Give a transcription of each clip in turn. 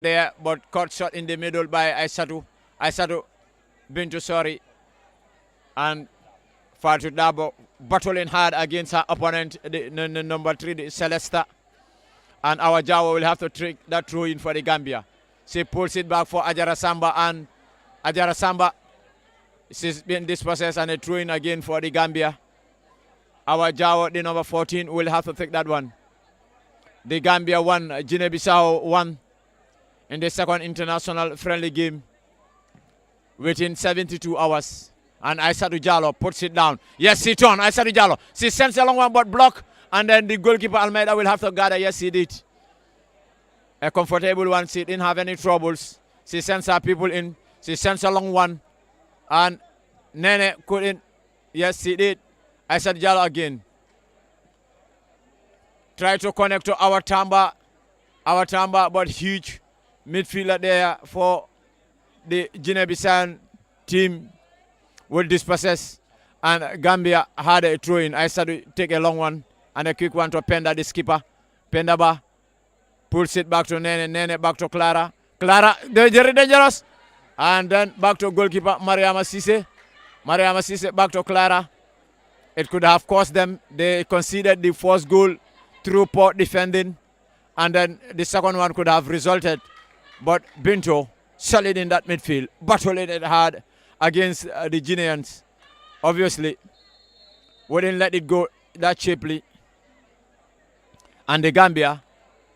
there, but cut shot in the middle by Aissatou Bintou, sorry. And Fatou Dabo battling hard against her opponent, the number 3, the Celesta. And our Jawa will have to trick that throw in for the Gambia. She pulls it back for Ajara Samba, and Ajara Samba, she's been dispossessed, and a throw in again for the Gambia. Our Jawa, the number 14, will have to take that one. The Gambia won, Guinea-Bissau won in the second international friendly game within 72 hours. And Aissatou Diallo puts it down. Yes, she turned. Aissatou Diallo. She sends a long one, but block. And then the goalkeeper Almeida will have to gather. Yes, he did. A comfortable one. She didn't have any troubles. She sends her people in. She sends a long one. And Nene couldn't. Yes, she did. Aissatou Diallo again. Try to connect to our Tamba. Our Tamba, but huge midfielder there for the Guinea-Bissau team will dispossess. And Gambia had a throw in. Aissatou take a long one and a quick one to Penda, the skipper. Pendaba pulls it back to Nene. Nene back to Clara. Clara, very dangerous. And then back to goalkeeper Mariama Cisse. Mariama Cisse back to Clara. It could have cost them. They conceded the first goal through poor defending. And then the second one could have resulted. But Bintou, solid in that midfield, battling it hard against the Guineans. Obviously, wouldn't let it go that cheaply. And the Gambia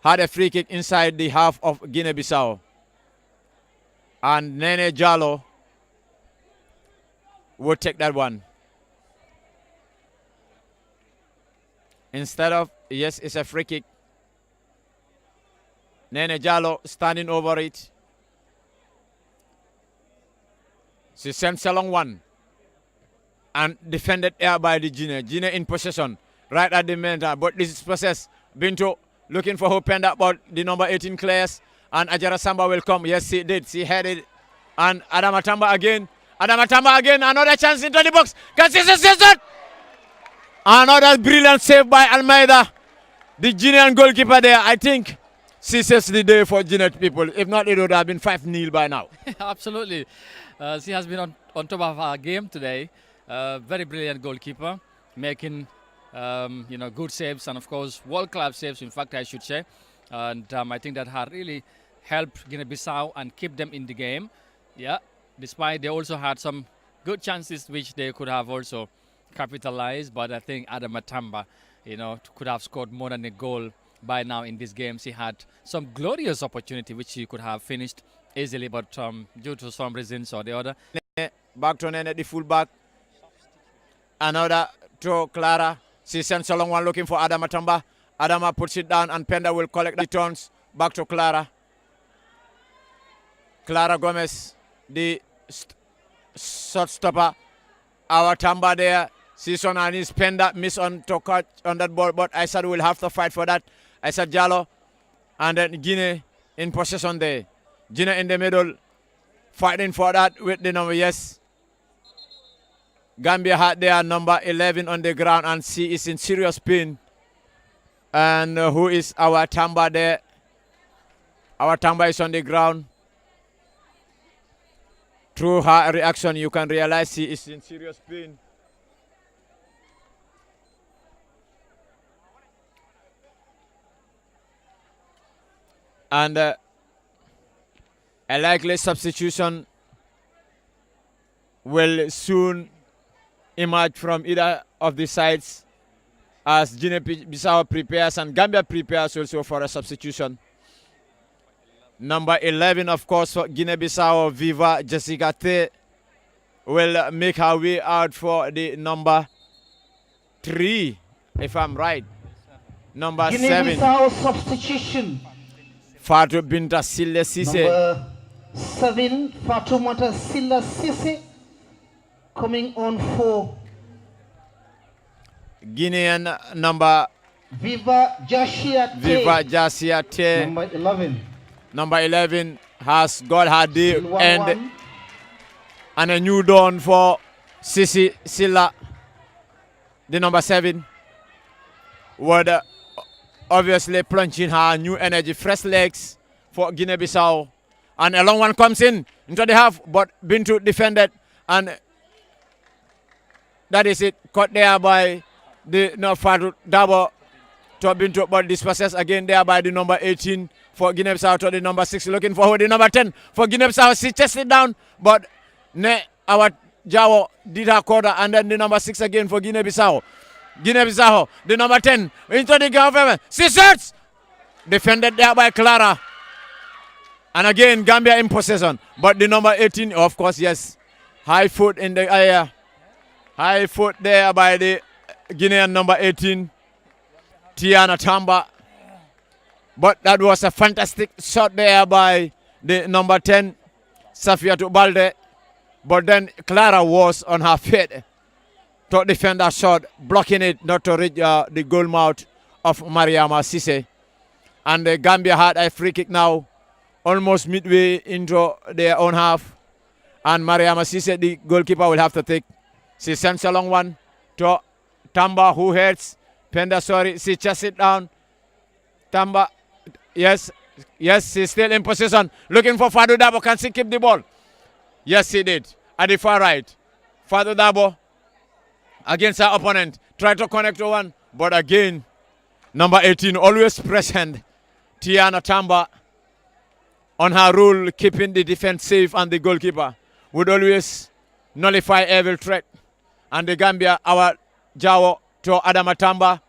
had a free kick inside the half of Guinea-Bissau. And Nene Diallo would take that one. Instead of, yes, it's a free kick. Nene Diallo standing over it. She sends a long one. And defended there by the Guinea. Guinea in possession right at the main time. But this is possessed. Bintou looking for her Penda, but the number 18 clears. And Ajara Samba will come. Yes, she did. She headed. And Adama Tamba again. Adama Tamba again. Another chance into the box. Can she assist that? Another brilliant save by Almeida. The Guinean goalkeeper there. I think she saves the day for Guinea people. If not, it would have been 5-0 by now. Absolutely. She has been on top of our game today. Very brilliant goalkeeper, making good saves, and of course world-class saves, in fact, I should say. And I think that had really helped Guinea-Bissau and keep them in the game. Yeah, despite they also had some good chances which they could have also capitalized. But I think Adama Tamba, could have scored more than a goal by now in this game. She had some glorious opportunity which she could have finished easily, but due to some reasons or the other. Back to Nene, the fullback. Another to Clara. She sends a long one looking for Adama Tamba. Adama puts it down, and Penda will collect the turns. Back to Clara. Clara Gomez, the shot stopper. Our Tamba there. She's on her knees. Penda miss on to catch on that ball, but Aissatou will have to fight for that. Aissatou Diallo. And then Guinea in possession there. Guinea in the middle, fighting for that with the number, yes. Gambia had their number 11 on the ground, and she is in serious pain. And who is our Tamba there? Our Tamba is on the ground. Through her reaction, you can realize she is in serious pain. And a likely substitution will soon emerge from either of the sides as Guinea-Bissau prepares and Gambia prepares also for a substitution. Number 11, of course, for Guinea-Bissau, Viva Jessica Te will make her way out for the number 3, if I'm right. Number 7. Guinea-Bissau substitution. Fatou Binta Silla Cisse. Number 7, Fatoumata Silla Cisse, coming on for Guinean number Viva Jasia Te. Number 11. Number 11 has got her day Still 1-1. end. And a new dawn for Sisi Silla, the number 7. Would obviously plunging her new energy, fresh legs for Guinea-Bissau. And a long one comes into the half, but Bintu defended, and that is it. Caught there by the Fadu Dabo to Bintu, but disperses again there by the number 18 for Guinea-Bissau to the number 6. Looking forward the number 10 for Guinea-Bissau. She chested down, but our Jawo did her quarter, and then the number 6 again for Guinea-Bissau. Guinea-Bissau, the number 10 into the government. She shoots! Defended there by Clara. And again, Gambia in possession. But the number 18, of course, yes. High foot in the air. High foot there by the Guinean number 18, Tiana Tamba. But that was a fantastic shot there by the number 10, Safiatou Balde. But then Clara was on her feet to defend that shot, blocking it not to reach the goal mouth of Mariama Sise. And the Gambia had a free kick now, almost midway into their own half. And Mariama Sise, the goalkeeper, will have to take. She sends a long one to Tamba, who heads. Penda, sorry, she chests it down. Tamba, yes, she's still in possession. Looking for Fadu Dabo. Can she keep the ball? Yes, he did. At the far right, Fadu Dabo against her opponent. Try to connect to one, but again, number 18, always present. Tiana Tamba on her rule, keeping the defense safe, and the goalkeeper would always nullify every threat. And the Gambia, our Jawo to Adama Tamba.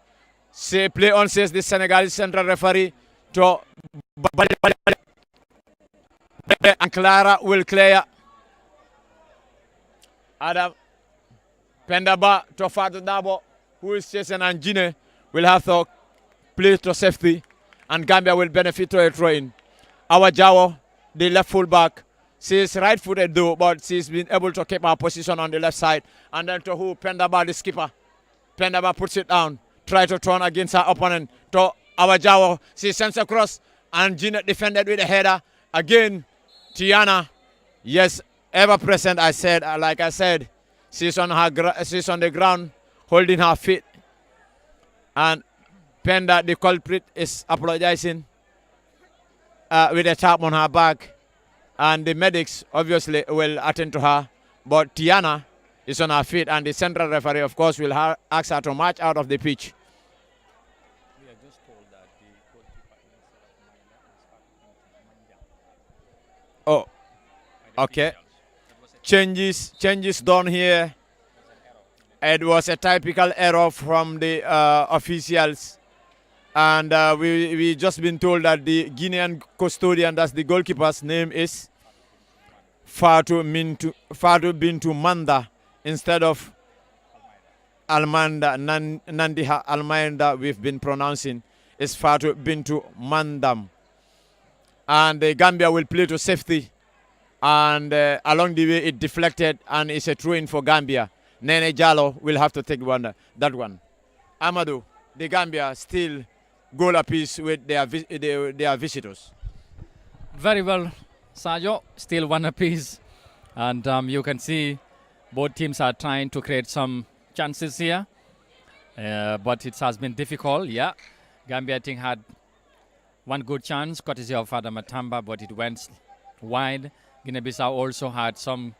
Say play on, says the Senegalese central referee to and Clara will clear. Adam Pendaba to Fadu Dabo, who is chasing, and Gine will have to play to safety, and Gambia will benefit to a throw-in. Our Jawo, the left fullback, she's right-footed though, but she's been able to keep her position on the left side. And then to who? Pendaba, the skipper. Pendaba puts it down, try to turn against her opponent. To our Jawo, she sends across, and Gina defended with a header. Again, Tiana, yes, ever present. Like I said, she's on the ground, holding her feet. And Penda, the culprit, is apologizing with a tap on her back. And the medics obviously will attend to her. But Tiana is on her feet, and the central referee, of course, will ask her to march out of the pitch. We are just told that the goalkeeper Oh, okay. Changes done here. It was a typical error from the officials. And we just been told that the Guinean custodian, that's the goalkeeper's name, is Fatou Bintu Manda instead of Almanda. Nandiha Almanda we've been pronouncing is Fatou Bintu Mandam. And the Gambia will play to safety. And along the way it deflected, and it's a throw-in for Gambia. Nene Jallo will have to take that one. Amadou, the Gambia still goal apiece with their visitors. Very well, Sajo. Still one apiece. And you can see both teams are trying to create some chances here. But it has been difficult, yeah. Gambia, I think, had one good chance, courtesy of Adama Tamba, but it went wide. Guinea-Bissau also had some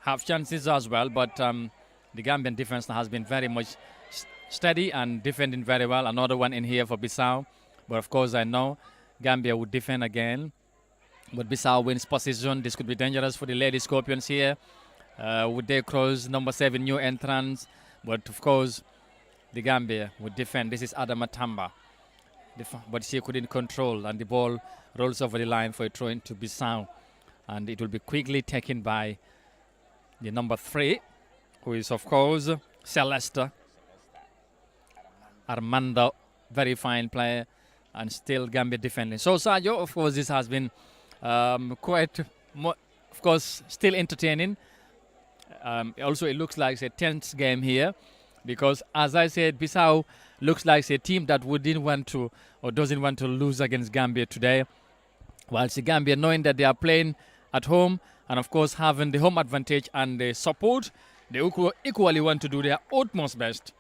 half chances as well, but the Gambian defense has been very much steady and defending very well. Another one in here for Bissau. But of course, I know Gambia would defend again. But Bissau wins position. This could be dangerous for the Lady Scorpions here. Would they cross number 7, new entrance? But of course, the Gambia would defend. This is Adama Tamba. But she couldn't control, and the ball rolls over the line for a throw into Bissau. And it will be quickly taken by the number 3, who is, of course, Celeste Armando. Very fine player, and still Gambia defending. So, Sajo, of course, this has been quite, of course, still entertaining. Also, it looks like a tense game here, because, as I said, Bissau looks like a team that wouldn't want to or doesn't want to lose against Gambia today. Whilst the Gambia, knowing that they are playing at home and, of course, having the home advantage and the support, they equally want to do their utmost best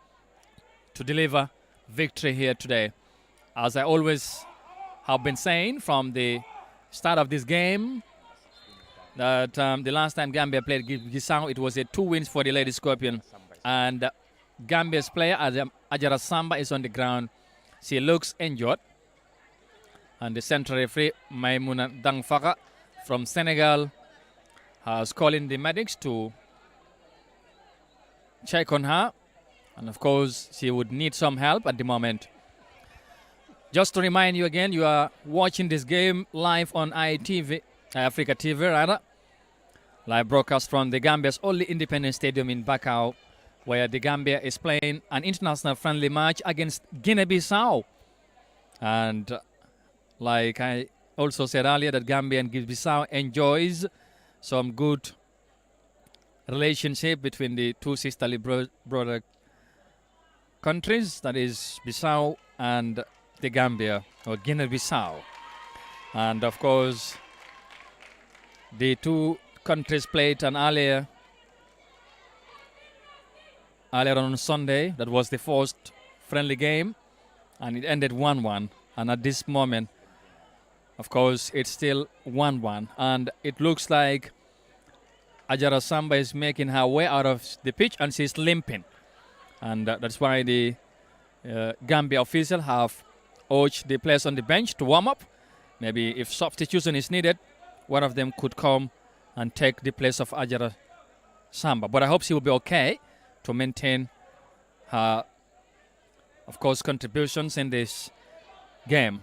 to deliver victory here today. As I always have been saying from the start of this game that the last time Gambia played Guinea-Bissau, it was a 2 wins for the Lady Scorpion. And Gambia's player, Ajara Samba, is on the ground. She looks injured. And the central referee, Maimouna Dangfaka from Senegal, has called in the medics to check on her. And of course, she would need some help at the moment. Just to remind you again, you are watching this game live on ITV, Africa TV, rather. Live broadcast from the Gambia's only independent stadium in Bakau, where the Gambia is playing an international friendly match against Guinea-Bissau. And like I also said earlier, that Gambia and Guinea-Bissau enjoys some good relationship between the two sisterly brother countries, that is Bissau and the Gambia, or Guinea-Bissau. And of course, the two countries played an earlier on Sunday. That was the first friendly game, and it ended 1-1. And at this moment, of course, it's still 1-1. And it looks like Ajara Samba is making her way out of the pitch, and she's limping. And that's why the Gambia officials have urged the players on the bench to warm up. Maybe if substitution is needed, one of them could come and take the place of Ajara Samba. But I hope she will be okay to maintain her, of course, contributions in this game.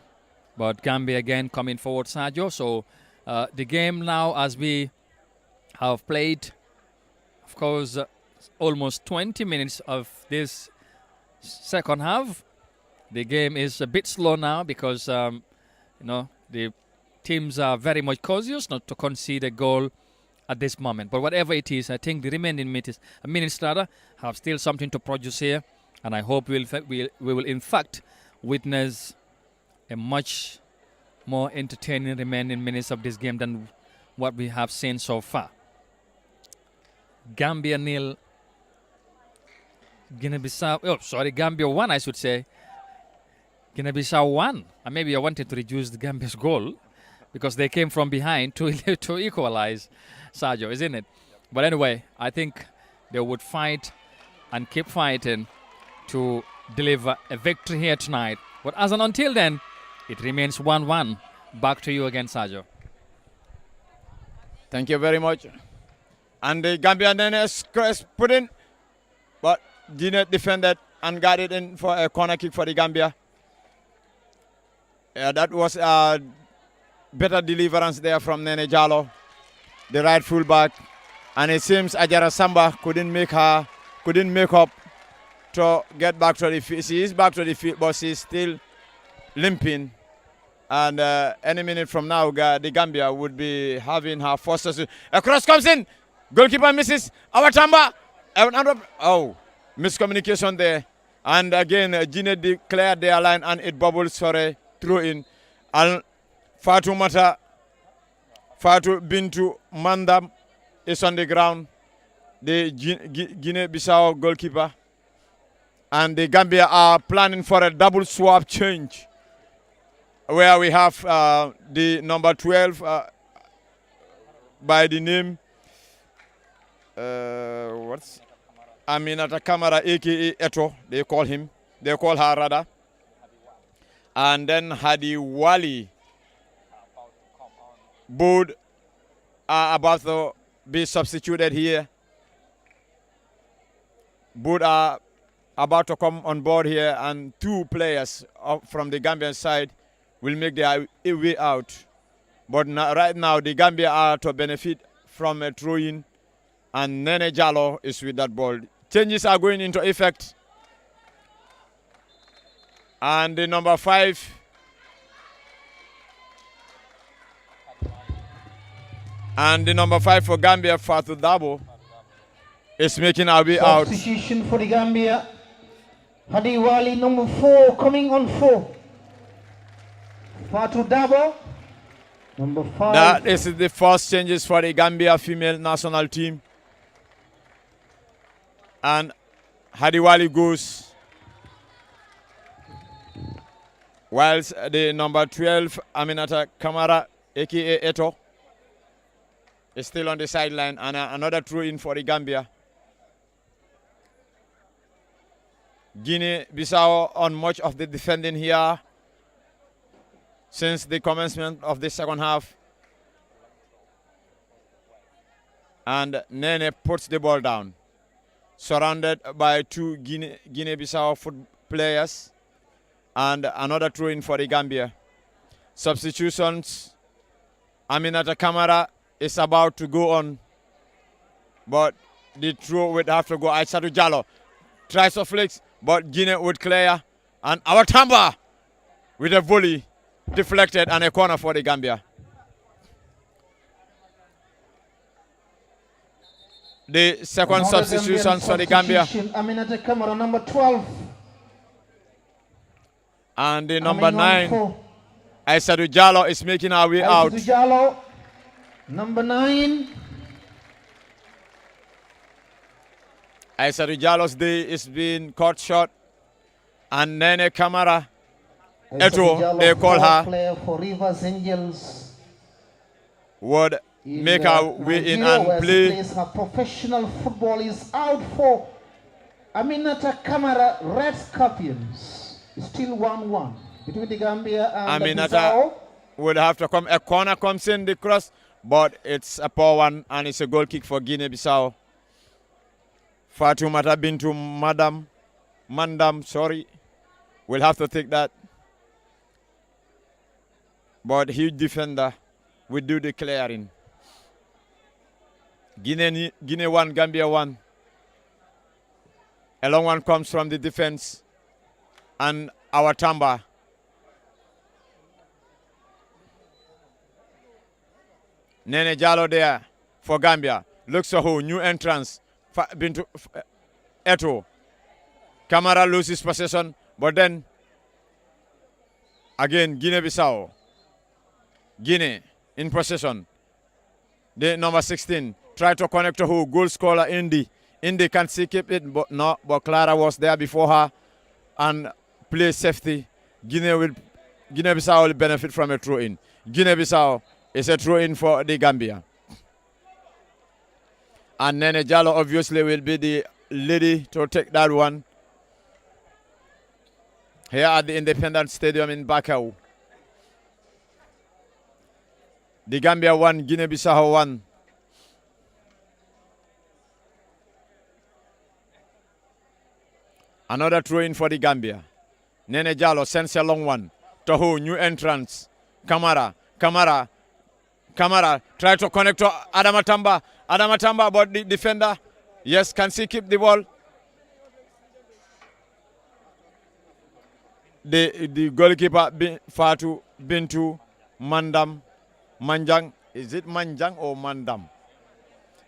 But Gambia again coming forward, Sergio. So the game now, as we have played, of course, almost 20 minutes of this second half. The game is a bit slow now because, the teams are very much cautious not to concede a goal at this moment. But whatever it is, I think the remaining minutes have still something to produce here. And I hope we will in fact witness a much more entertaining remaining minutes of this game than what we have seen so far. Gambia 0, Guinea-Bissau, Gambia 1, I should say. Guinea-Bissau 1. And maybe I wanted to reduce the Gambia's goal because they came from behind to equalize, Sergio, isn't it? But anyway, I think they would fight and keep fighting to deliver a victory here tonight. But as until then, it remains 1-1. Back to you again, Sergio. Thank you very much. And the Gambian then is put in, but Guinea defended and got it in for a corner kick for the Gambia. That was a better deliverance there from Nene Jallow, the right fullback. And it seems Ajara Samba couldn't make up to get back to the field. She is back to the field, but she's still limping. And any minute from now, the Gambia would be having her first. A cross comes in. Goalkeeper misses. Awatamba. Oh, miscommunication there. And again, Guinea declared their line and it bubbles for a throw in. And Fatou Bintu Manda is on the ground. The Guinea-Bissau goalkeeper. And the Gambia are planning for a double swap change, where we have the number 12 by the name Aminata Kamara, aka Eto, they call her rather. And then Hadi Wali. Both are about to be substituted here. Both are about to come on board here, and two players from the Gambian side will make their way out. But right now, the Gambia are to benefit from a throw-in, and Nene Jallow is with that ball. Changes are going into effect. And the number 5. And the number 5 for Gambia, Fatou Dabo, is making our way out. Substitution for the Gambia. Hadi Wali, number 4, coming on 4. Fatou Dabo, number 5. That is the first changes for the Gambia female national team. And Hadi Wali goes. Whilst the number 12, Aminata Kamara, aka Eto, is still on the sideline, and another throw in for the Gambia. Guinea-Bissau on much of the defending here since the commencement of the second half. And Nene puts the ball down, surrounded by two Guinea-Bissau foot players, and another throw in for the Gambia. Substitutions. Aminata Kamara is about to go on, but the throw would have to go. Aissatou Diallo tries to flick, but Guinea would clear, and our Tamba with a volley deflected and a corner for the Gambia. The second substitution for the Gambia. Aminata Kamara, number 12. And the number 9, Aissatou Diallo, is making our way out. Aissatou Diallo, number 9. Aissatou Diallo's day is being cut short. And Nene Kamara, Eto, they call her, player for Rivers Angels, would make her way in and play. Her professional football is out for Aminata Kamara, Red Scorpions. Still 1-1 between the Gambia and Aminata Bissau. would have to come. A corner comes in the cross, but it's a poor one, and it's a goal kick for Guinea-Bissau. Fatoumata Bintou Mandam, sorry, will have to take that. But huge defender will do the clearing. Guinea 1, Gambia 1. A long one comes from the defense. And our Tamba. Nene Diallo there for Gambia. Looks a whole new entrance. Bintou Eto. Kamara loses possession, but then again Guinea-Bissau. Guinea in possession. The number 16 try to connect to who? Goal scorer Indy. Indy can see keep it, but no. But Clara was there before her and play safety. Guinea-Bissau will benefit from a throw-in. Guinea-Bissau is a throw-in for the Gambia. And Nene Diallo obviously will be the lady to take that one. Here at the Independence Stadium in Bakau. The Gambia 1, Guinea-Bissau 1. Another throw-in for the Gambia. Nene Diallo sends a long one. Tohu, new entrance. Kamara. Try to connect to Adamatamba. But the defender, yes, can she keep the ball? The goalkeeper, Fatou Bintou Manjang. Is it Manjang or Mandam?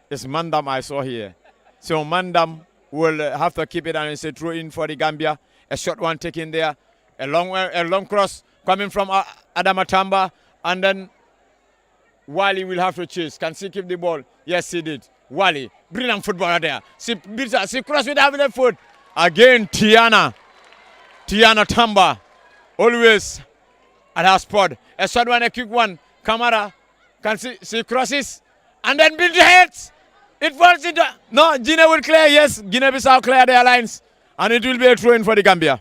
It's Mandam I saw here. So Mandam will have to keep it, and it's a throw in for the Gambia. A short one taken there. A long cross coming from Adamatamba, and then Wally will have to chase. Can she keep the ball? Yes, he did. Wally, brilliant footballer there. She crossed with the left foot. Again, Tiana Tamba, always at her spot. A short one, a quick one. Kamara, can she crosses, and then build the heads. It falls into. No, Guinea will clear. Yes, Guinea-Bissau clear their lines, and it will be a throw-in for the Gambia.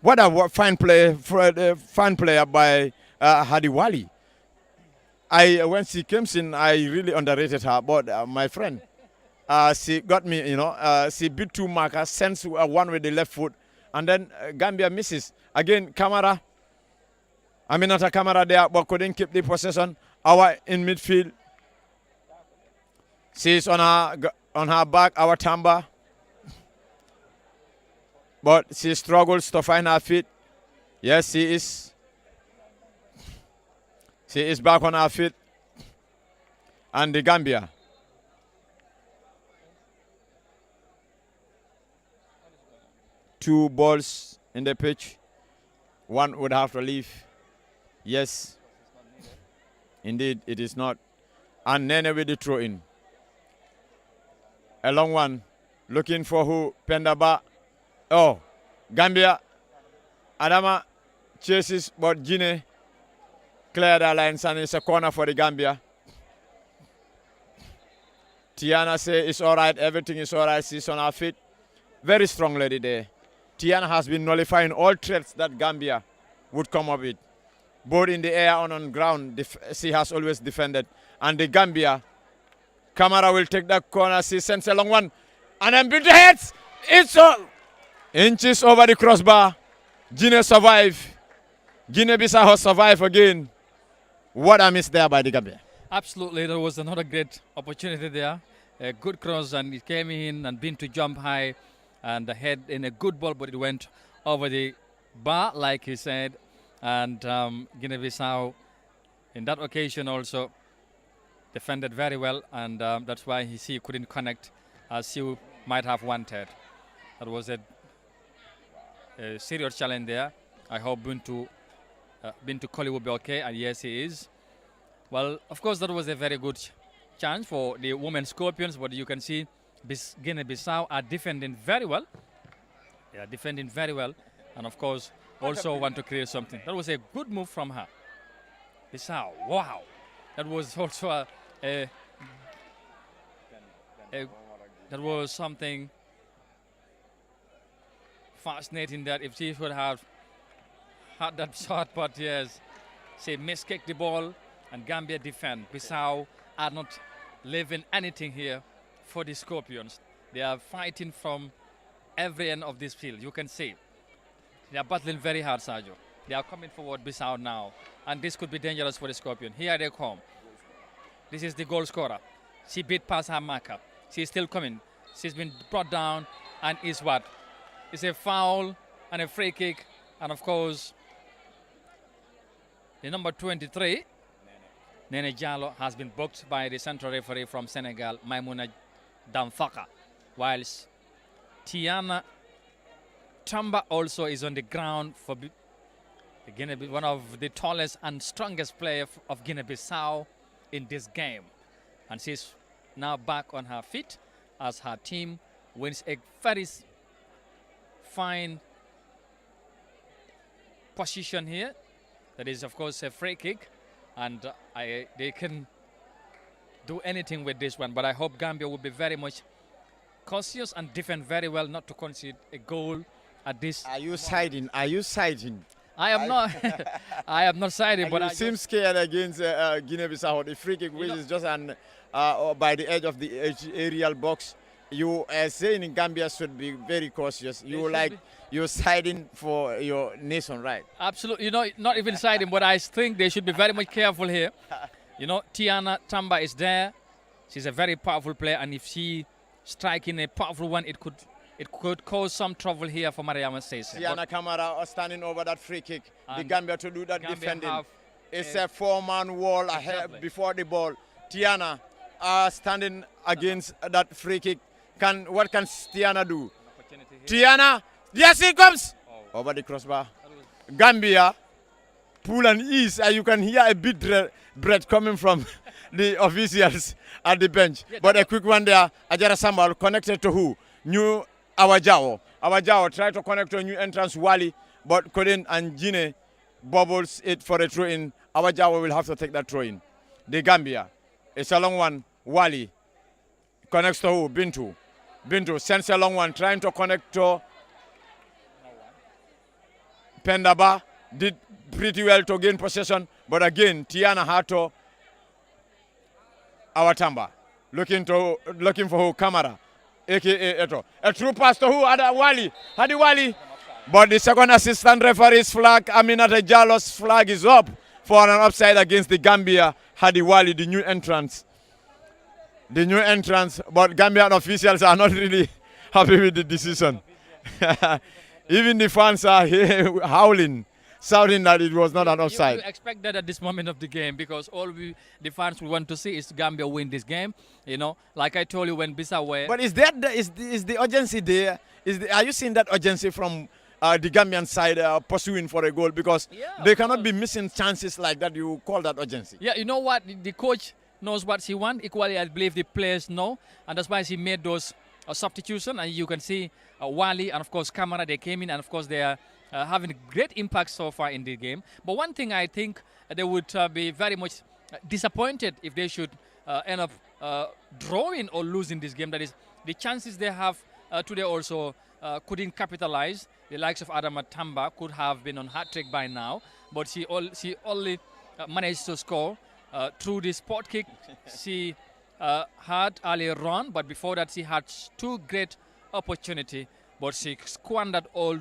What a fine play by Hadi Wali. When she came in, I really underrated her. But my friend, she got me. She beat two markers, sends one with the left foot, and then Gambia misses again. Aminata Kamara there, but couldn't keep the possession. Our in midfield. She's on her back, our Tamba. But she struggles to find her feet. Yes, she is. She is back on her feet. And the Gambia. Two balls in the pitch. One would have to leave. Yes. Indeed, it is not. And Nene with the throw in. A long one. Looking for who? Pendaba. Oh, Gambia. Adama chases, but Guinea cleared the lines and it's a corner for the Gambia. Tiana say it's all right, everything is all right, she's on her feet. Very strong lady there. Tiana has been nullifying all threats that Gambia would come up with. Both in the air and on ground, she has always defended. And the Gambia, Camara will take that corner, she sends a long one. And then Bintu heads, it's all inches over the crossbar. Guinea survive. Guinea-Bissau survive again. What a miss there by the Gambia. Absolutely, there was another great opportunity there. A good cross and it came in and Bintu jump high and the head in a good ball, but it went over the bar, like he said. And Guinea-Bissau, in that occasion also, defended very well, and that's why he couldn't connect as you might have wanted. That was a serious challenge there. I hope Bintu Colley will be okay, and yes, he is. Well, of course, that was a very good chance for the women Scorpions, but you can see Guinea-Bissau are defending very well. They are defending very well, and of course, also want to create something. That was a good move from her. Bissau, wow. That was also that was something fascinating, that if she would have had that shot, but yes, she miskicked the ball and Gambia defend. Bissau are not leaving anything here for the Scorpions. They are fighting from every end of this field. You can see they are battling very hard, Sergio. They are coming forward, Bissau now, and this could be dangerous for the Scorpion. Here they come. This is the goal scorer. She beat past her marker. She's still coming. She's been brought down, and is what? It's a foul and a free kick, and of course, the number 23, Nene Jallo, has been booked by the central referee from Senegal, Maimouna Damfaka, whilst Tiana Tamba also is on the ground for one of the tallest and strongest players of Guinea-Bissau in this game. And she's now back on her feet as her team wins a very fine position here. That is, of course, a free kick. And they can do anything with this one. But I hope Gambia will be very much cautious and defend very well not to concede a goal at this. Are you siding? Are you siding? I am not. I am not siding. But you seem scared against Guinea-Bissau. The free kick, which is just by the edge of the aerial box. You are saying in Gambia should be very cautious. You're siding for your nation, right? Absolutely. You know, not even siding, but I think they should be very much careful here. You know, Tiana Tamba is there. She's a very powerful player, and if she striking a powerful one, it could cause some trouble here for Mariama Sese. Tiana Camara are standing over that free kick. The Gambia to do that Gambia defending. It's a four-man wall ahead before the ball. Tiana standing against that free kick. What can Tiana do? Tiana, yes, it comes over the crossbar. Gambia, pull and ease. You can hear a bit breath coming from the officials at the bench. Yeah, but a quick one there. Ajara Sambal connected to who? New Awajao. Awajao tried to connect to a new entrance, Wali, but couldn't, and Guinea bubbles it for a throw-in. Awajao will have to take that throw-in. The Gambia, it's a long one. Wali connects to who? Bintu. Bintu sends a long one, trying to connect to Pendaba. Did pretty well to gain possession, but again, Tiana had to Awatamba. Looking for who? Camara. A.K.A. Eto. A true pass to who? Hadi Wali. But the second assistant referee's flag, Aminata Jallo's flag, is up for an offside against the Gambia. Hadi Wali, the new entrance. But Gambian officials are not really happy with the decision. Even the fans are here howling, shouting that it was not an offside. You expect that at this moment of the game, because the fans we want to see is Gambia win this game. You know, like I told you when Bissau were. But is the urgency there? Are you seeing that urgency from the Gambian side pursuing for a goal? Because they cannot be missing chances like that. You call that urgency? Yeah, you know what? The coach knows what he wants. Equally, I believe the players know, and that's why he made those substitutions. And you can see Wali and of course Camara, they came in, and of course they are having great impact so far in the game. But one thing I think they would be very much disappointed if they should end up drawing or losing this game. That is, the chances they have today also couldn't capitalize. The likes of Adama Tamba could have been on hat trick by now, but she only managed to score through the spot kick. She had earlier on, but before that she had two great opportunity, but she squandered all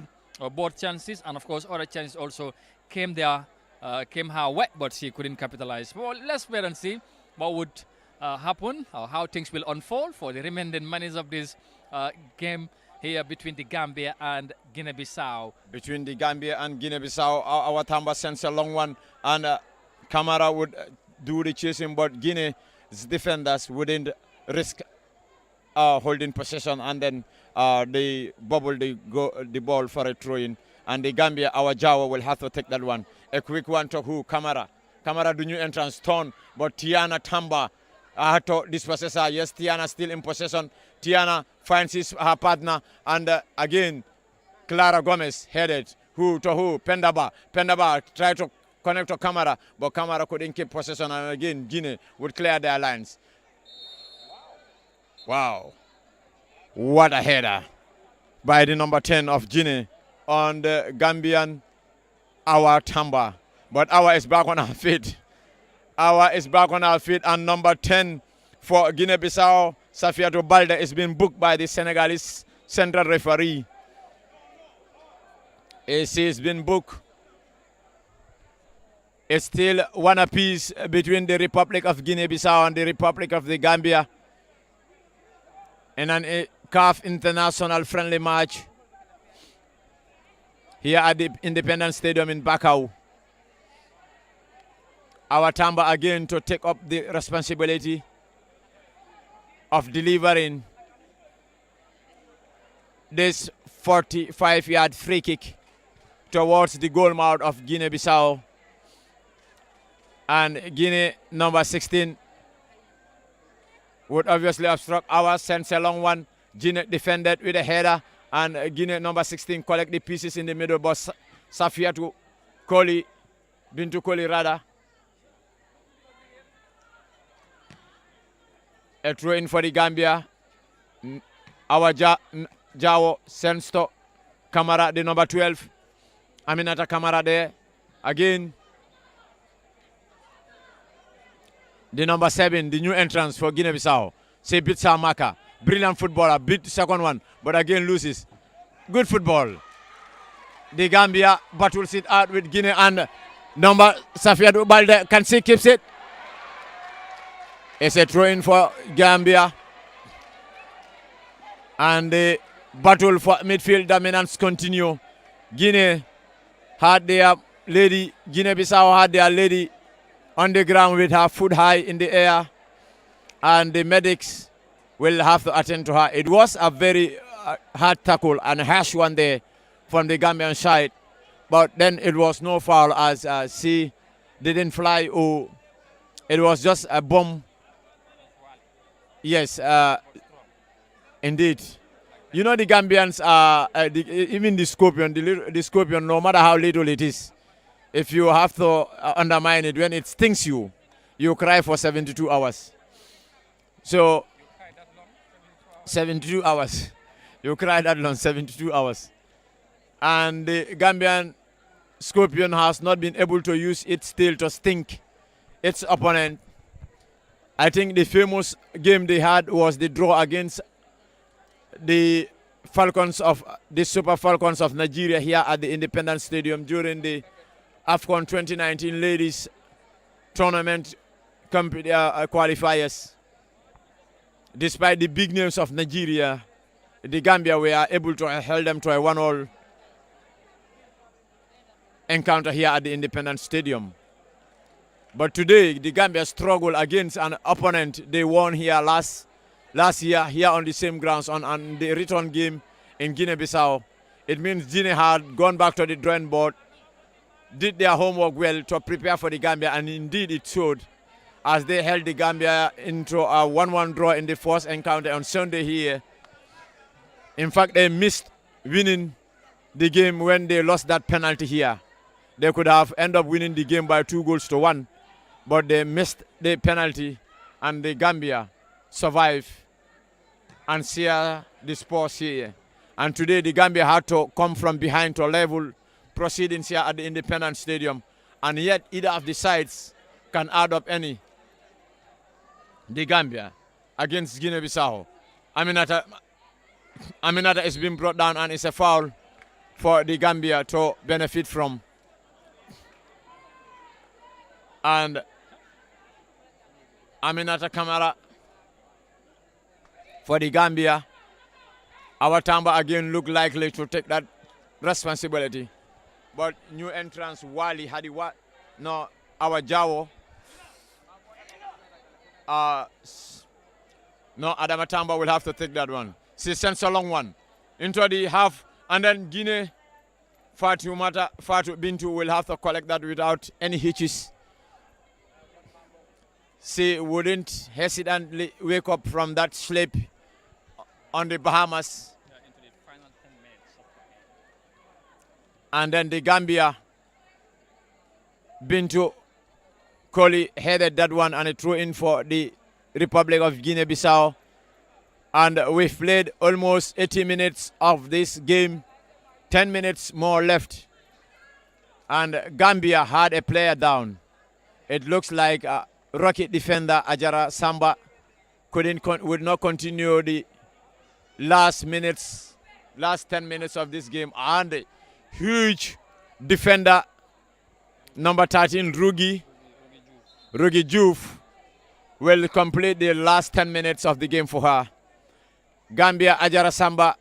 both chances, and of course other chances also came her way, but she couldn't capitalize. Well, let's wait and see what would happen, or how things will unfold for the remaining minutes of this game here between the Gambia and Guinea-Bissau. Between the Gambia and Guinea-Bissau, our Tamba sends a long one, and Camara would do the chasing, but Guinea's defenders wouldn't risk holding possession, and then they bubble the ball for a throw-in. And the Gambia, our Jawa, will have to take that one. A quick one to who? Camara. Camara, the new entrance, turn, but Tiana Tamba had to dispossess her. Yes, Tiana still in possession. Tiana finds her partner, and again, Clara Gomez headed. Who to who? Pendaba. Pendaba tried to connect to Camara, but Camara couldn't keep possession, and again, Guinea would clear their lines. Wow. What a header by the number 10 of Guinea on the Gambian, our Tamba. But our is back on our feet. Our is back on our feet, and number 10 for Guinea-Bissau, Safiatou Balde, is being booked by the Senegalese central referee. It's been booked. It's still one apiece between the Republic of Guinea-Bissau and the Republic of the Gambia in an CAF international friendly match here at the Independence Stadium in Bakau. Our Tamba again to take up the responsibility of delivering this 45-yard free kick towards the goal mouth of Guinea-Bissau. And Guinea number 16 would obviously obstruct ours, sends a long one. Guinea defended with a header, and Guinea number 16 collect the pieces in the middle, but Safiatou Koli, Bintu Koli rather. A throw in for the Gambia. Our Jawo sends to Camara, the number 12. Aminata Camara there. Again, the number 7, the new entrance for Guinea-Bissau. Say Bitsa Maka. Brilliant footballer, beat the second one, but again loses. Good football. The Gambia battles it out with Guinea, and number Safiatou Balde, can see keeps it. It's a throw in for Gambia. And the battle for midfield dominance continue. Guinea had their lady, Guinea-Bissau had their lady on the ground with her foot high in the air, and the medics will have to attend to her. It was a very hard tackle and a harsh one there from the Gambian side, but then it was no foul as she didn't fly, or it was just a bomb. Yes, indeed. You know the Gambians are, even the scorpion, no matter how little it is, if you have to undermine it, when it stings you, you cry for 72 hours. So, 72 hours. You cry that long, 72 hours. And the Gambian scorpion has not been able to use its tail to stink its opponent. I think the famous game they had was the draw against the Falcons of the Super Falcons of Nigeria here at the Independence Stadium during the AFCON 2019 ladies tournament qualifiers. Despite the big names of Nigeria, the Gambia were able to hold them to a 1-1 encounter here at the Independence Stadium. But today, the Gambia struggled against an opponent they won here last year, here on the same grounds on the return game in Guinea-Bissau. It means Guinea had gone back to the drawing board, did their homework well to prepare for the Gambia, and indeed it showed as they held the Gambia into a 1-1 draw in the first encounter on Sunday here. In fact, they missed winning the game when they lost that penalty here. They could have ended up winning the game by 2-1, but they missed the penalty, and the Gambia survived and share the sports here. And today the Gambia had to come from behind to level proceedings here at the Independence Stadium, and yet either of the sides can add up any. The Gambia against Guinea-Bissau. Aminata is being brought down, and it's a foul for the Gambia to benefit from. And Aminata Kamara for the Gambia. Our Tamba again look likely to take that responsibility. But new entrance Wali Hadiwa, no, our Jawo. No, Adama Tamba will have to take that one. She sends a long one into the half, and then Guinea Fatu Bintu will have to collect that without any hitches. She wouldn't hesitantly wake up from that sleep on the Bahamas. And then the Gambia, Bintu Koli headed that one and it threw in for the Republic of Guinea-Bissau. And we've played almost 80 minutes of this game, 10 minutes more left. And Gambia had a player down. It looks like Rocket defender Ajara Samba would not continue the last 10 minutes of this game. And the huge defender, number 13, Rugi Juf, will complete the last 10 minutes of the game for her. Gambia Ajara Samba,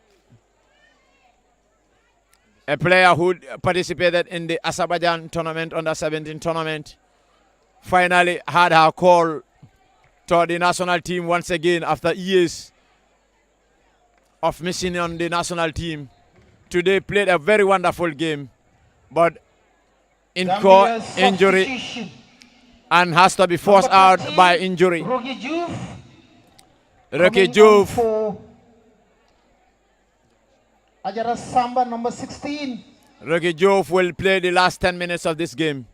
a player who participated in the Azerbaijan tournament, under 17 tournament, finally had her call to the national team once again after years of missing on the national team. Today played a very wonderful game, but injury and has to be forced out by injury. Rocky Juve. Ajara Samba, number 16. Rocky Juve will play the last 10 minutes of this game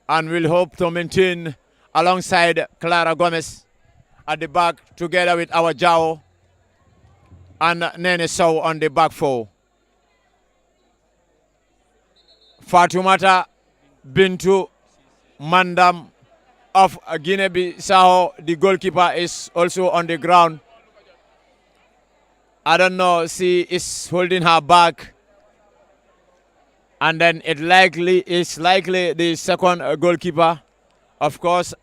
and will hope to maintain alongside Clara Gomez at the back together with our Jao and Nene Sow on the back four. Fatumata Bintu Mandam of Guinea-Bissau, the goalkeeper, is also on the ground. I don't know, she is holding her back. And then it is likely the second goalkeeper. Of course,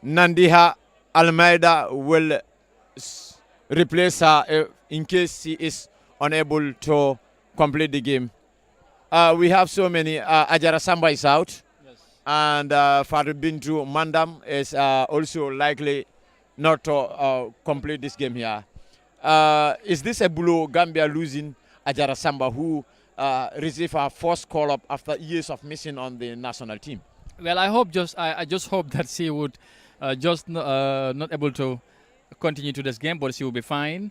Nandiha Almeida will replace her in case she is unable to complete the game. We have so many. Ajara Samba is out. Yes. And Fadu Bintu Mandam is also likely not to complete this game here. Is this a blow, Gambia losing Ajara Samba, who received her first call-up after years of missing on the national team? Well, I just hope that she would not able to continue to this game, but she will be fine.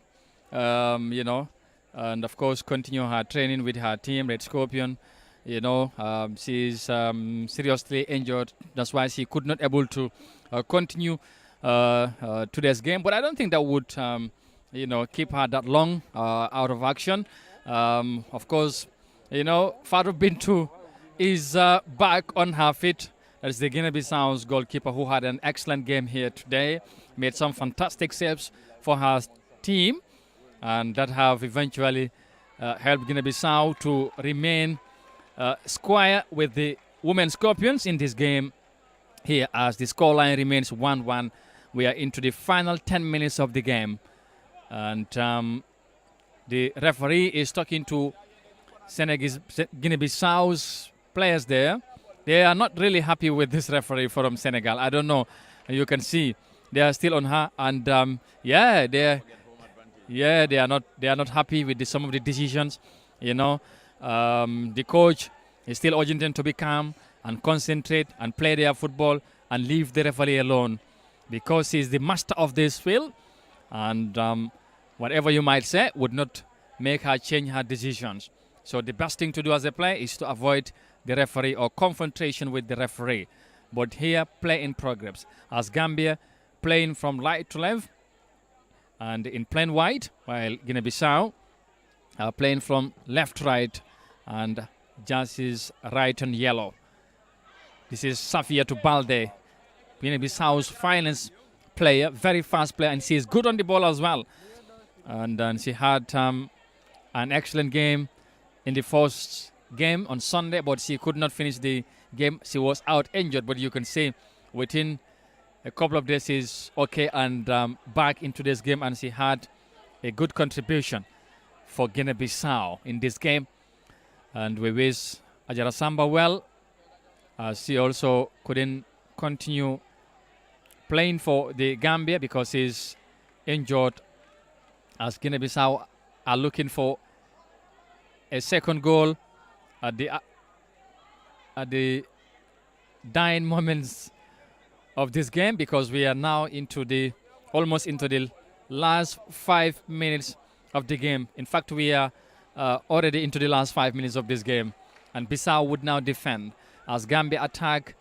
You know, and of course continue her training with her team, Red Scorpion. You know, she's seriously injured. That's why she could not able to continue today's game. But I don't think that would you know, keep her that long out of action. Of course, you know, Farouk Bintu is back on her feet. That's the Guinea-Bissau's goalkeeper, who had an excellent game here today, made some fantastic saves for her team, and that have eventually helped Guinea-Bissau to remain square with the women Scorpions in this game here, as the scoreline remains 1-1. We are into the final 10 minutes of the game. And the referee is talking to Guinea-Bissau's players there. They are not really happy with this referee from Senegal. I don't know. You can see they are still on her, and they are not happy with some of the decisions. You know, the coach is still urging them to be calm and concentrate and play their football and leave the referee alone, because he's the master of this field, and whatever you might say would not make her change her decisions. So the best thing to do as a player is to avoid the referee or confrontation with the referee. But here, play in progress. As Gambia playing from right to left and in plain white, while Guinea-Bissau are playing from left to right and jerseys right and yellow. This is Safia to Balde, Guinea-Bissau's finest player, very fast player, and she is good on the ball as well. And she had an excellent game in the first game on Sunday, but she could not finish the game. She was out injured, but you can see within a couple of days she's okay and back into this game, and she had a good contribution for Guinea-Bissau in this game. And we wish Ajara Samba well. She also couldn't continue playing for the Gambia because he's injured, as Guinea-Bissau are looking for a second goal at the dying moments of this game, because we are now almost into the last 5 minutes of the game. In fact, we are already into the last 5 minutes of this game, and Bissau would now defend as Gambia attack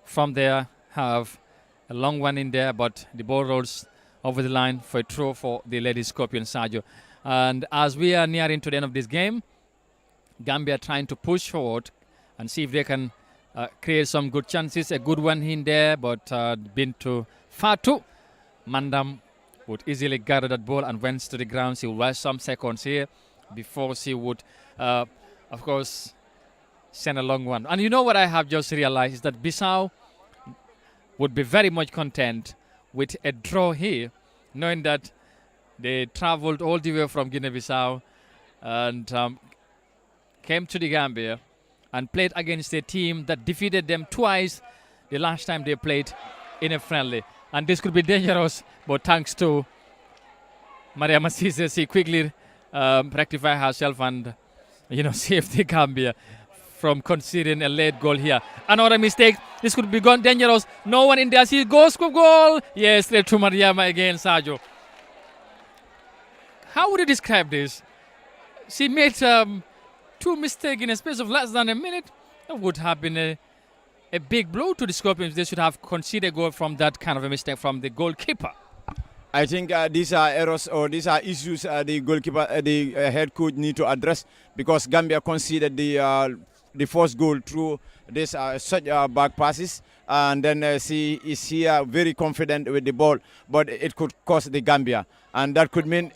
from there. Have a long one in there, but the ball rolls over the line for a throw for the Lady Scorpion Sadio. And as we are nearing to the end of this game, Gambia trying to push forward and see if they can create some good chances. A good one in there, but been to Fatu. Mandam would easily gather that ball and went to the ground. She will waste some seconds here before she would, of course, send a long one. And you know what I have just realized is that Bissau would be very much content with a draw here, knowing that they traveled all the way from Guinea-Bissau and came to the Gambia and played against a team that defeated them twice the last time they played in a friendly. And this could be dangerous, but thanks to Maria Masise, she quickly rectified herself and, saved the Gambia from conceding a late goal here. Another mistake. This could be gone dangerous. No one in there. She goes for goal. Yes, straight to Mariama again, Sajo. How would you describe this? She made 2 mistakes in a space of less than a minute. That would have been a big blow to the Scorpions. They should have conceded a goal from that kind of a mistake from the goalkeeper. I think these are errors, or these are issues the goalkeeper, the head coach need to address, because Gambia conceded the first goal through this such back passes, and then she is here very confident with the ball, but it could cost the Gambia, and that could mean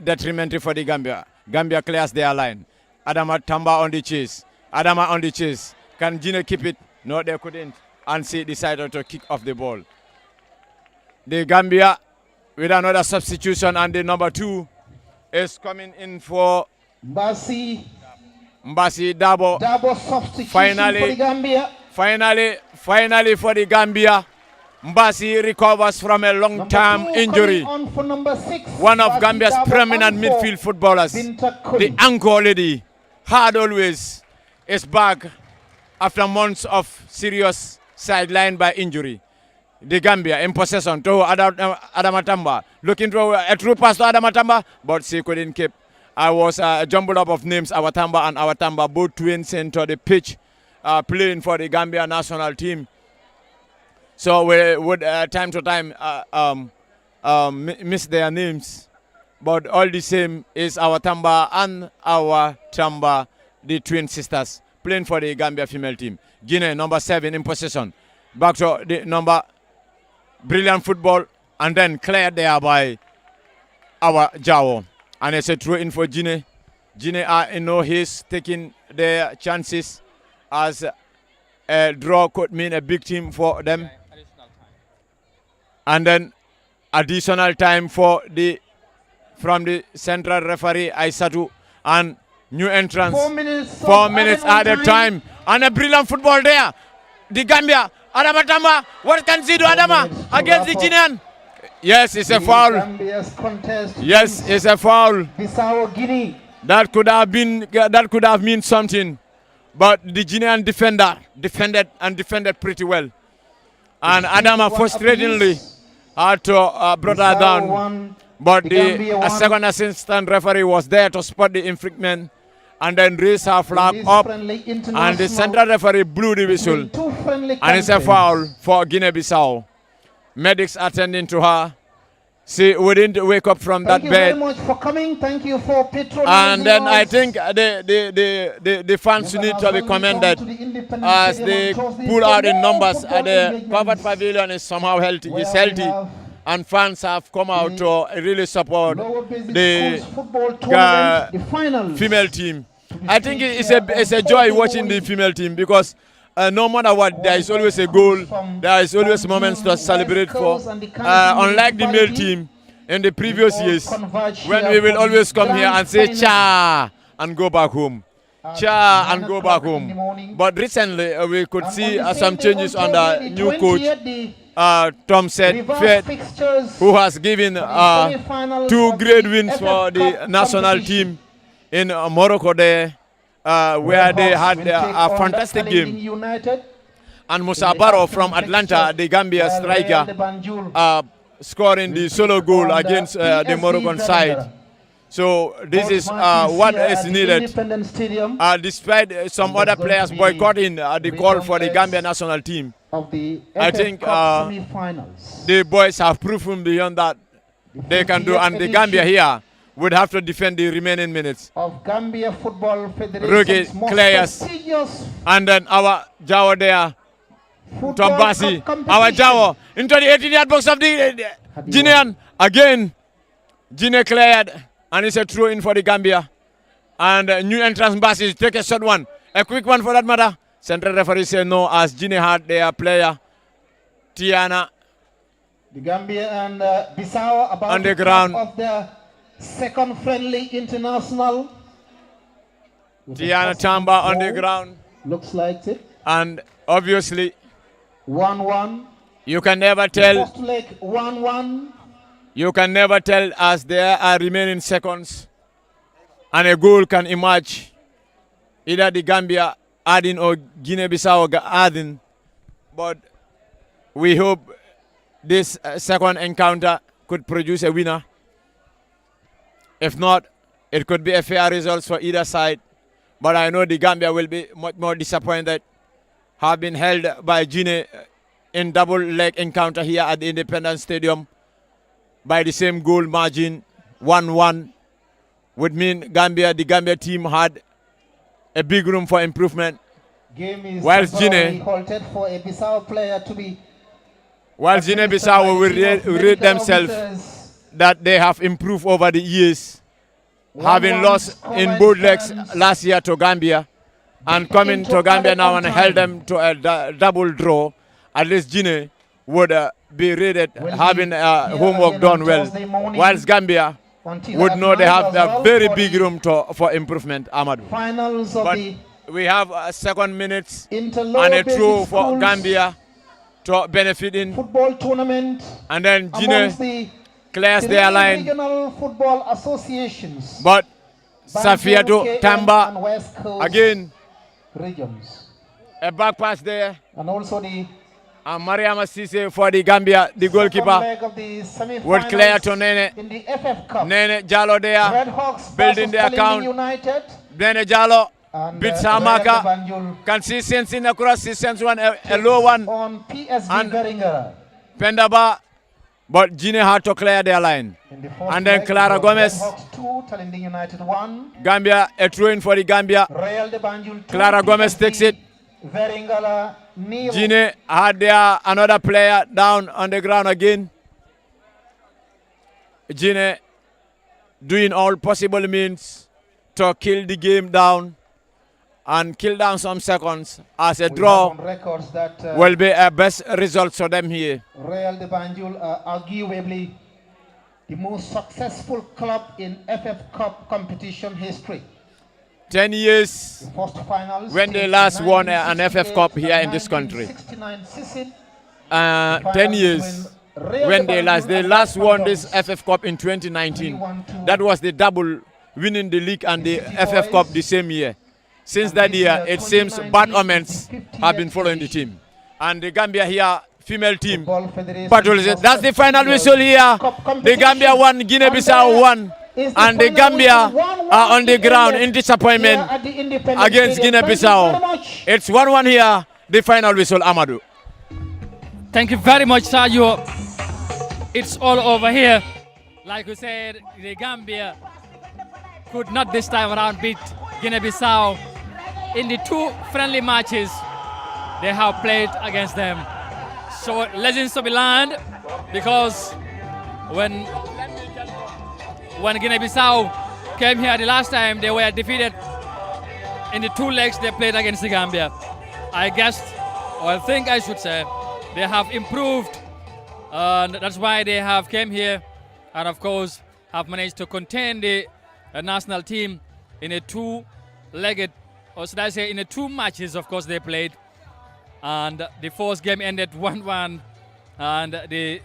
detrimental for the Gambia. Gambia clears their line. Adama Tamba on the chase. Adama on the chase. Can Gina keep it? No, they couldn't, and she decided to kick off the ball. The Gambia with another substitution, and the number 2 is coming in for Mbasi Dabo. Substitution Finally, for the Gambia. Finally for the Gambia. Mbasi recovers from a long-term injury. On for number 6, One of Mbasi Gambia's Dabo prominent on for midfield footballers. The anchor lady, hard always, is back after months of serious sideline by injury. The Gambia in possession to Adamatamba, looking for a true pass to Adamatamba, but she couldn't keep. I was a jumbled up of names, Awatamba and Awatamba, both twins into the pitch, playing for the Gambia national team. So we would time to time miss their names, but all the same is Awatamba and Awatamba, the twin sisters, playing for the Gambia female team. Guinea, number 7 in possession. Back to the number, brilliant football, and then cleared there by our Jawo. And it's a throw in for Guinea. Guinea are in no haste, taking their chances, as a draw could mean a big team for them. And then additional time from the central referee Aisatu, and new entrance. 4 minutes at a time, and a brilliant football there. The Gambia, Adama Tamba, what can she do, Adama, against the Guinean? Yes, it's a foul. Yes, it's a foul. Bissau, Guinea. That could have meant something, but the Guinean defender defended pretty well, and Adama frustratingly had to brought her down. But The the Gambia won. second assistant referee was there to spot the infringement and then raise her flag This up, friendly and the international central referee blew the whistle, between two friendly and it's a countries. foul for Guinea-Bissau. Medics attending to her. She wouldn't wake up from Thank that you very bed. much for coming. Thank you for patronizing And then I us. think the fans need to be commended as they pull out in numbers. The covered pavilion is somehow healthy. It's healthy, and fans have come out to really support the female team. I think it's a joy watching the female team because no matter what, there is always a goal. There is always moments to celebrate for. Unlike the male team in the previous years, when we will always come here and say cha and go back home. Cha and go back home. But recently we could see some changes under new coach Tom said, who has given 2 great wins for the national team in Morocco there, where they had a fantastic game. And Musa Barrow from Atlanta, the Gambia striker, scoring the solo goal against the Moroccan side. So this is what is needed. Despite some other players boycotting the call for the Gambia national team, I think the boys have proven beyond that they can do, and the Gambia here would have to defend the remaining minutes. Of Gambia Football Rookie Federation's most players. prestigious And then our Jawo there, Tombasi, our Jawo into the 18-yard box of the Guinean. Again, Guinea cleared, and it's a throw in for the Gambia. And new entrance Mbasi take a short one, a quick one for that matter. Central referee said no as Guinea had their player, Tiana, The Gambia and Bissau about on the to ground. of the second friendly international. Tiana Tamba on the ground. Looks like it. And obviously, 1-1. you can never tell. First leg 1-1. You can never tell as there are remaining seconds and a goal can emerge. Either the Gambia adding or Guinea-Bissau adding. But we hope this second encounter could produce a winner. If not, it could be a fair result for either side. But I know the Gambia will be much more disappointed, have been held by Guinea in double leg encounter here at the Independence Stadium by the same goal margin, 1-1, would mean the Gambia team had a big room for improvement. Game is Whilst Guinea, halted for a Bissau player to be. while Guinea-Bissau will rate themselves that they have improved over the years, having lost in both legs last year to Gambia and coming to Gambia now and held them to a double draw. At least Guinea would be rated having homework done well, whilst Gambia would know they have a very big room for improvement, Amadou. Finals of But the we have 7 minutes and Interloper a throw Basic for Schools Gambia to benefit in, football tournament and then amongst Guinea the clears three their line. regional football associations. But Banjul, Safiatou KM, Tamba and West Coast again, regions. a back pass there. And also the And Mariama Sise for the Gambia, the second goalkeeper, leg of the semi-finals would clear to Nene. in the FF Cup. Nene Jallo there, Red Hawks building versus their Kalindi account. United. Nene Jallo And beats Royal Hamaka. Banjul Can see sense in across, he sends one, a low one, on PSG And- Veringara. Pendaba, but Guinea had to clear their line. In the first And then leg, Clara it was Gomez. Red Hawks 2, Kalindi United 1. Gambia, a throw in for the Gambia. Real de Banjul 2, Clara Gomez PSG takes it. Veringara 0. Guinea had there another player down on the ground again. Guinea doing all possible means to kill the game down and kill down some seconds as a We have draw on records that will be a best result for them here. Real de Banjul are arguably the most successful club in FF Cup competition history. 10 years The first finals when they in last won an FF Cup 1968 here in this and country. 1969 season. 10 Finals years Real when de they Banjul last and won this Panthers. FF Cup in 2019. 3-1-2. That was the double, winning the league and the FF Cup the same year. Since that year, it seems bad omens have been following the team. And the Gambia here female team Football Federation battles. of That's the final whistle here. The Gambia won, Guinea-Bissau won, and the Gambia are on the ground in disappointment against Guinea-Bissau. It's 1-1 here. The final whistle, Amadou. Thank you very much, Sadio. It's all over here. Like we said, the Gambia could not this time around beat Guinea-Bissau in the 2 friendly matches they have played against them. So lessons to be learned, because when Guinea-Bissau came here the last time, they were defeated in the 2 legs they played against the Gambia. I guess, or I think I should say, they have improved, and that's why they have came here, and of course have managed to contain the national team in a 2-legged, or should I say in the 2 matches of course they played, and the first game ended 1-1, and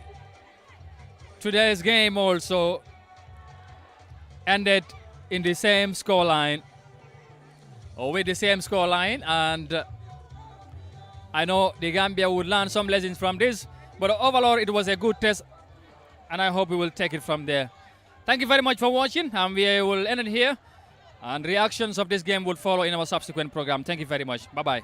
today's game also ended in the same scoreline, or with the same scoreline, and I know the Gambia would learn some lessons from this, but overall it was a good test, and I hope we will take it from there. Thank you very much for watching, and we will end it here, and reactions of this game will follow in our subsequent program. Thank you very much. Bye-bye.